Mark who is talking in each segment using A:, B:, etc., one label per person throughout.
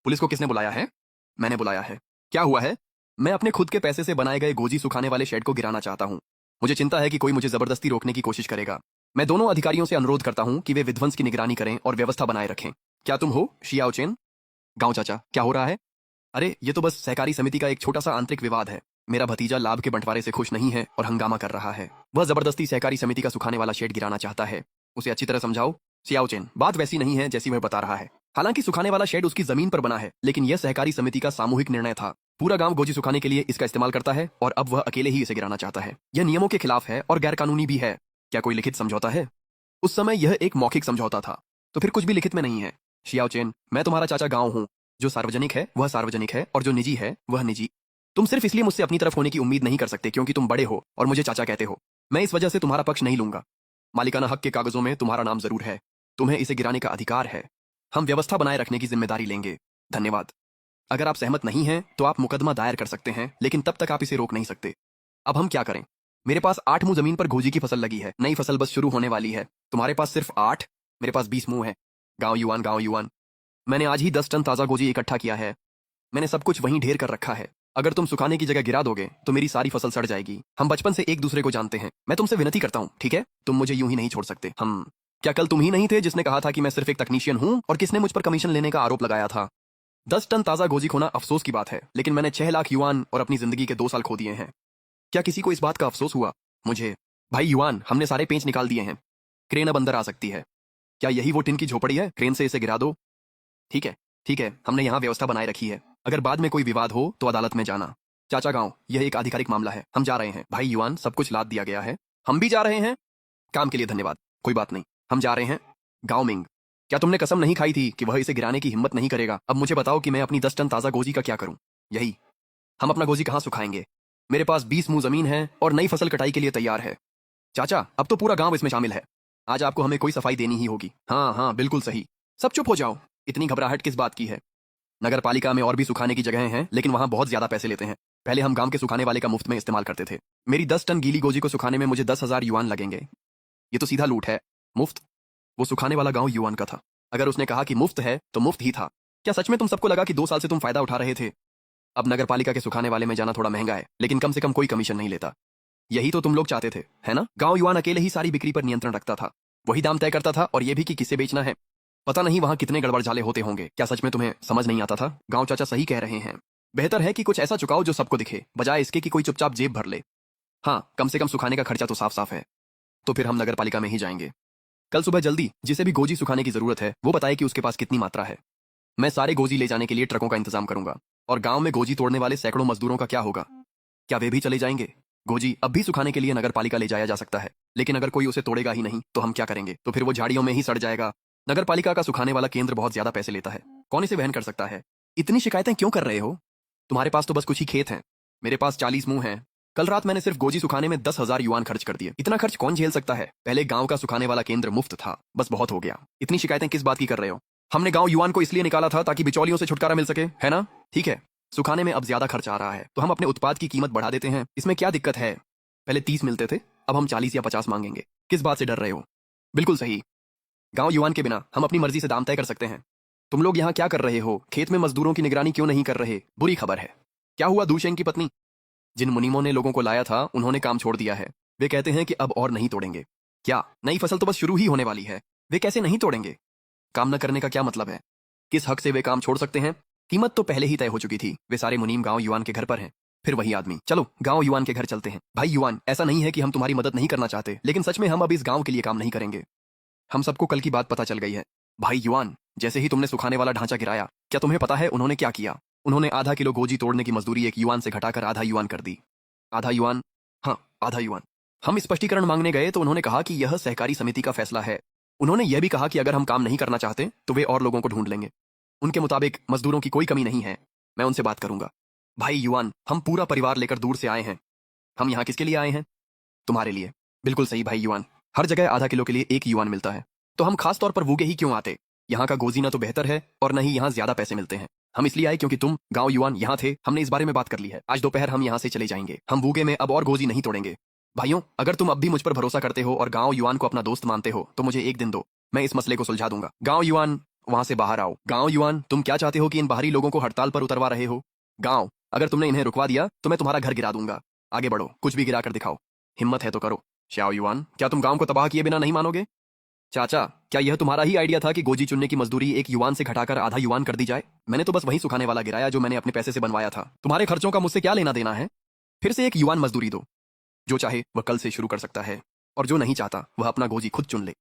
A: Police को किसने बुलाया है? मैंने बुलाया है। क्या हुआ है? मैं अपने खुद के पैसे से बनाए गए गोजी सुखाने वाले शेड को गिराना चाहता हूँ। मुझे चिंता है कि कोई मुझे जबरदस्ती रोकने की कोशिश करेगा। मैं दोनों अधिकारियों से अनुरोध करता हूँ कि वे विध्वंस की निगरानी करें और व्यवस्था बनाए रखें। क्या तुम हो शियाओ चेन? गांव चाचा, क्या हो रहा है? अरे ये तो बस सहकारी समिति का एक छोटा सा आंतरिक विवाद है। मेरा भतीजा लाभ के बंटवारे से खुश नहीं है और हंगामा कर रहा है। वह जबरदस्ती सहकारी समिति का सुखाने वाला शेड गिराना चाहता है। उसे अच्छी तरह समझाओ। सियाओ चेन, बात वैसी नहीं है जैसी वह बता रहा है। हालांकि सुखाने वाला शेड उसकी जमीन पर बना है, लेकिन यह सहकारी समिति का सामूहिक निर्णय था। पूरा गांव गोजी सुखाने के लिए इसका इस्तेमाल करता है और अब वह अकेले ही इसे गिराना चाहता है। यह नियमों के खिलाफ है और गैर कानूनी भी है। क्या कोई लिखित समझौता है? उस समय यह एक मौखिक समझौता था। तो फिर कुछ भी लिखित में नहीं है। शियाओ चेन, मैं तुम्हारा चाचा गांव हूं। जो सार्वजनिक है वह सार्वजनिक है और जो निजी है वह निजी। तुम सिर्फ इसलिए मुझसे अपनी तरफ होने की उम्मीद नहीं कर सकते क्योंकि तुम बड़े हो और मुझे चाचा कहते हो। मैं इस वजह से तुम्हारा पक्ष नहीं लूंगा। मालिकाना हक के कागजों में तुम्हारा नाम जरूर है। तुम्हें इसे गिराने का अधिकार है। हम व्यवस्था बनाए रखने की जिम्मेदारी लेंगे। धन्यवाद। अगर आप सहमत नहीं हैं तो आप मुकदमा दायर कर सकते हैं, लेकिन तब तक आप इसे रोक नहीं सकते। अब हम क्या करें? मेरे पास 8 मुंह जमीन पर गोजी की फसल लगी है। नई फसल बस शुरू होने वाली है। तुम्हारे पास सिर्फ 8, मेरे पास 20 मुंह है। गांव युवान, मैंने आज ही 10 टन ताजा गोजी इकट्ठा किया है। मैंने सब कुछ वहीं ढेर कर रखा है। अगर तुम सुखाने की जगह गिरा दोगे तो मेरी सारी फसल सड़ जाएगी। हम बचपन से एक दूसरे को जानते हैं। मैं तुमसे विनती करता हूँ, ठीक है? तुम मुझे यूं ही नहीं छोड़ सकते। हम क्या कल तुम ही नहीं थे जिसने कहा था कि मैं सिर्फ एक तकनीशियन हूं और किसने मुझ पर कमीशन लेने का आरोप लगाया था? 10 टन ताजा गोजी खोना अफसोस की बात है, लेकिन मैंने 6 लाख युआन और अपनी जिंदगी के 2 साल खो दिए हैं। क्या किसी को इस बात का अफसोस हुआ? मुझे। भाई युआन, हमने सारे पेंच निकाल दिए हैं। क्रेन अब अंदर आ सकती है। क्या यही वो टिन की झोपड़ी है? क्रेन से इसे गिरा दो। ठीक है, ठीक है, हमने यहाँ व्यवस्था बनाए रखी है। अगर बाद में कोई विवाद हो तो अदालत में जाना। चाचा गांव, यह एक आधिकारिक मामला है। हम जा रहे हैं। भाई युआन, सब कुछ लाद दिया गया है। हम भी जा रहे हैं। काम के लिए धन्यवाद। कोई बात नहीं, हम जा रहे हैं। गांव मिंग, क्या तुमने कसम नहीं खाई थी कि वह इसे गिराने की हिम्मत नहीं करेगा? अब मुझे बताओ कि मैं अपनी 10 टन ताजा गोजी का क्या करूं? यही। हम अपना गोजी कहां सुखाएंगे? मेरे पास 20 मुंह जमीन है और नई फसल कटाई के लिए तैयार है। चाचा, अब तो पूरा गांव इसमें शामिल है। आज आपको हमें कोई सफाई देनी ही होगी। हाँ हाँ, बिल्कुल सही। सब चुप हो जाओ। इतनी घबराहट किस बात की है? नगर पालिका में और भी सुखाने की जगहें हैं, लेकिन वहां बहुत ज्यादा पैसे लेते हैं। पहले हम गांव के सुखाने वाले का मुफ्त में इस्तेमाल करते थे। मेरी 10 टन गीली गोजी को सुखाने में मुझे 10,000 युआन लगेंगे। ये तो सीधा लूट है। मुफ्त? वो सुखाने वाला गांव युआन का था। अगर उसने कहा कि मुफ्त है तो मुफ्त ही था। क्या सच में तुम सबको लगा कि 2 साल से तुम फायदा उठा रहे थे? अब नगर पालिका के सुखाने वाले में जाना थोड़ा महंगा है, लेकिन कम से कम कोई कमीशन नहीं लेता। यही तो तुम लोग चाहते थे, है ना? गांव युआन अकेले ही सारी बिक्री पर नियंत्रण रखता था। वही दाम तय करता था और यह भी कि किसे बेचना है। पता नहीं वहां कितने गड़बड़झाले होते होंगे। क्या सच में तुम्हें समझ नहीं आता था? गांव चाचा सही कह रहे हैं। बेहतर है कि कुछ ऐसा चुकाओ जो सबको दिखे, बजाय इसके कि कोई चुपचाप जेब भर ले। हाँ, कम से कम सुखाने का खर्चा तो साफ साफ है। तो फिर हम नगर पालिका में ही जाएंगे। कल सुबह जल्दी जिसे भी गोजी सुखाने की जरूरत है वो बताए कि उसके पास कितनी मात्रा है। मैं सारे गोजी ले जाने के लिए ट्रकों का इंतजाम करूंगा। और गांव में गोजी तोड़ने वाले सैकड़ों मजदूरों का क्या होगा? क्या वे भी चले जाएंगे? गोजी अब भी सुखाने के लिए नगर पालिका ले जाया जा सकता है, लेकिन अगर कोई उसे तोड़ेगा ही नहीं तो हम क्या करेंगे? तो फिर वो झाड़ियों में ही सड़ जाएगा। नगर पालिका का सुखाने वाला केंद्र बहुत ज्यादा पैसे लेता है। कौन इसे वहन कर सकता है? इतनी शिकायतें क्यों कर रहे हो? तुम्हारे पास तो बस कुछ ही खेत हैं। मेरे पास 40 मुंह हैं। कल रात मैंने सिर्फ गोजी सुखाने में 10,000 युआन खर्च कर दिए। इतना खर्च कौन झेल सकता है? पहले गांव का सुखाने वाला केंद्र मुफ्त था, बस बहुत हो गया। इतनी शिकायतें किस बात की कर रहे हो? हमने गांव युआन को इसलिए निकाला था ताकि बिचौलियों से छुटकारा मिल सके, है ना? ठीक है, सुखाने में अब ज्यादा खर्च आ रहा है तो हम अपने उत्पाद की कीमत बढ़ा देते हैं। इसमें क्या दिक्कत है? पहले 30 मिलते थे, अब हम 40 या 50 मांगेंगे। किस बात से डर रहे हो? बिल्कुल सही। गांव युआन के बिना हम अपनी मर्जी से दाम तय कर सकते हैं। तुम लोग यहाँ क्या कर रहे हो? खेत में मजदूरों की निगरानी क्यों नहीं कर रहे? बुरी खबर है। क्या हुआ दूशेंग की पत्नी? जिन मुनीमों ने लोगों को लाया था उन्होंने काम छोड़ दिया है। वे कहते हैं कि अब और नहीं तोड़ेंगे। क्या? नई फसल तो बस शुरू ही होने वाली है। वे कैसे नहीं तोड़ेंगे? काम न करने का क्या मतलब है? किस हक से वे काम छोड़ सकते हैं? कीमत तो पहले ही तय हो चुकी थी। वे सारे मुनीम गांव युआन के घर पर हैं। फिर वही आदमी। चलो गांव युआन के घर चलते हैं। भाई युआन, ऐसा नहीं है कि हम तुम्हारी मदद नहीं करना चाहते, लेकिन सच में हम अब इस गांव के लिए काम नहीं करेंगे। हम सबको कल की बात पता चल गई है। भाई युआन, जैसे ही तुमने सुखाने वाला ढांचा गिराया, क्या तुम्हें पता है उन्होंने क्या किया? उन्होंने आधा किलो गोजी तोड़ने की मजदूरी 1 युआन से घटाकर आधा युआन कर दी। आधा युआन? हाँ, आधा युआन। हम स्पष्टीकरण मांगने गए तो उन्होंने कहा कि यह सहकारी समिति का फैसला है। उन्होंने यह भी कहा कि अगर हम काम नहीं करना चाहते तो वे और लोगों को ढूंढ लेंगे। उनके मुताबिक मजदूरों की कोई कमी नहीं है। मैं उनसे बात करूंगा। भाई युआन, हम पूरा परिवार लेकर दूर से आए हैं। हम यहाँ किसके लिए आए हैं? तुम्हारे लिए। बिल्कुल सही भाई युआन। हर जगह आधा किलो के लिए 1 युआन मिलता है, तो हम खास तौर पर वूगे ही क्यों आते? यहाँ का गोजी ना तो बेहतर है और न ही यहाँ ज्यादा पैसे मिलते हैं। हम इसलिए आए क्योंकि तुम गांव युआन यहाँ थे। हमने इस बारे में बात कर ली है। आज दोपहर हम यहाँ से चले जाएंगे। हम वूगे में अब और गोजी नहीं तोड़ेंगे। भाइयों, अगर तुम अब भी मुझ पर भरोसा करते हो और गांव युआन को अपना दोस्त मानते हो तो मुझे 1 दिन दो, मैं इस मसले को सुलझा दूंगा। गांव युआन, वहां से बाहर आओ। गांव युवान, तुम क्या चाहते हो कि इन बाहरी लोगों को हड़ताल पर उतरवा रहे हो? गांव, अगर तुमने इन्हें रुकवा दिया तो मैं तुम्हारा घर गिरा दूंगा। आगे बढ़ो, कुछ भी गिरा कर दिखाओ, हिम्मत है तो करो। श्याओ युआन, क्या तुम गांव को तबाह किए बिना नहीं मानोगे? चाचा, क्या यह तुम्हारा ही आइडिया था कि गोजी चुनने की मजदूरी एक युआन से घटाकर आधा युआन कर दी जाए? मैंने तो बस वही सुखाने वाला गिराया जो मैंने अपने पैसे से बनवाया था। तुम्हारे खर्चों का मुझसे क्या लेना देना है? फिर से एक युआन मजदूरी दो। जो चाहे वह कल से शुरू कर सकता है, और जो नहीं चाहता वह अपना गोजी खुद चुन ले।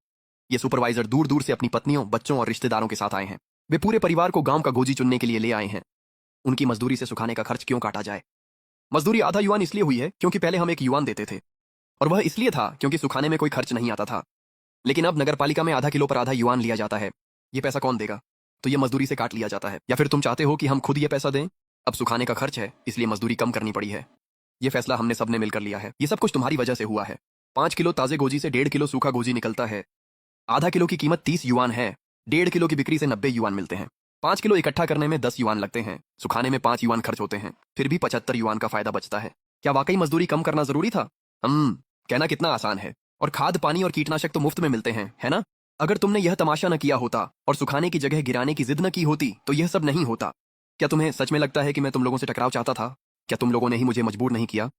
A: ये सुपरवाइजर दूर दूर से अपनी पत्नियों, बच्चों और रिश्तेदारों के साथ आए हैं। वे पूरे परिवार को गांव का गोजी चुनने के लिए ले आए हैं। उनकी मजदूरी से सुखाने का खर्च क्यों काटा जाए? मजदूरी आधा युआन इसलिए हुई है क्योंकि पहले हम एक युआन देते थे, और वह इसलिए था क्योंकि सुखाने में कोई खर्च नहीं आता था। लेकिन अब नगर पालिका में आधा किलो पर आधा युआन लिया जाता है। ये पैसा कौन देगा? तो ये मजदूरी से काट लिया जाता है। या फिर तुम चाहते हो कि हम खुद ये पैसा दें? अब सुखाने का खर्च है, इसलिए मजदूरी कम करनी पड़ी है। ये फैसला हमने सबने मिलकर लिया है। ये सब कुछ तुम्हारी वजह से हुआ है। 5 किलो ताजे गोजी से 1.5 किलो सूखा गोजी निकलता है। आधा किलो की कीमत 30 युआन है। 1.5 किलो की बिक्री से 90 युआन मिलते हैं। 5 किलो इकट्ठा करने में 10 युआन लगते हैं। सुखाने में 5 युआन खर्च होते हैं, फिर भी 75 युआन का फायदा बचता है। क्या वाकई मजदूरी कम करना जरूरी था? कहना कितना आसान है। और खाद, पानी और कीटनाशक तो मुफ्त में मिलते हैं, है ना? अगर तुमने यह तमाशा न किया होता और सुखाने की जगह गिराने की जिद न की होती तो यह सब नहीं होता। क्या तुम्हें सच में लगता है कि मैं तुम लोगों से टकराव चाहता था? क्या तुम लोगों ने ही मुझे मजबूर नहीं किया?